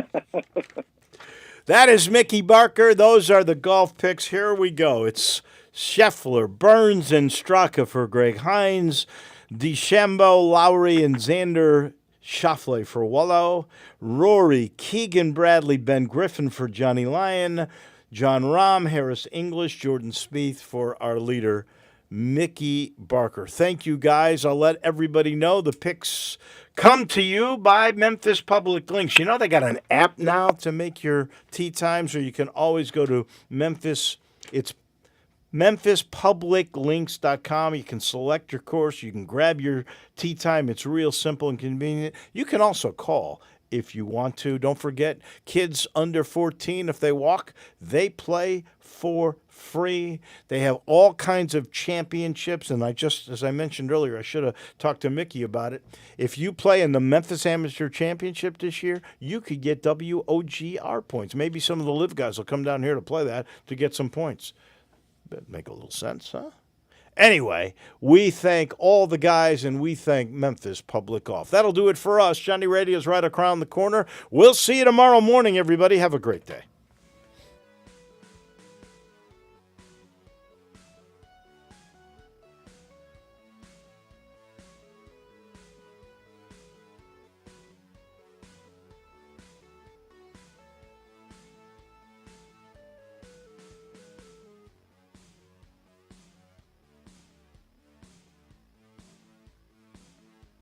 That is Mickey Barker. Those are the golf picks. Here we go. It's Scheffler, Burns, and Straka for Greg Hines, DeChambeau, Lowry, and Xander Schauffele for Wolo, Rory, Keegan Bradley, Ben Griffin for Johnny Lyon, John Rahm, Harris English, Jordan Spieth for our leader, Mickey Barker. Thank you, guys. I'll let everybody know the picks come to you by Memphis Public Links. You know they got an app now to make your tee times, or you can always go to Memphis. It's MemphisPublicLinks.com. You can select your course. You can grab your tee time. It's real simple and convenient. You can also call if you want to. Don't forget, kids under 14, if they walk, they play for free. They have all kinds of championships, and as I mentioned earlier, I should have talked to Mickey about it. If you play in the Memphis Amateur Championship this year, you could get WOGR points. Maybe some of the live guys will come down here to play that to get some points. That make a little sense, huh? Anyway, we thank all the guys, and we thank Memphis Public Golf. That'll do it for us. Johnny Radio's right around the corner. We'll see you tomorrow morning, everybody. Have a great day.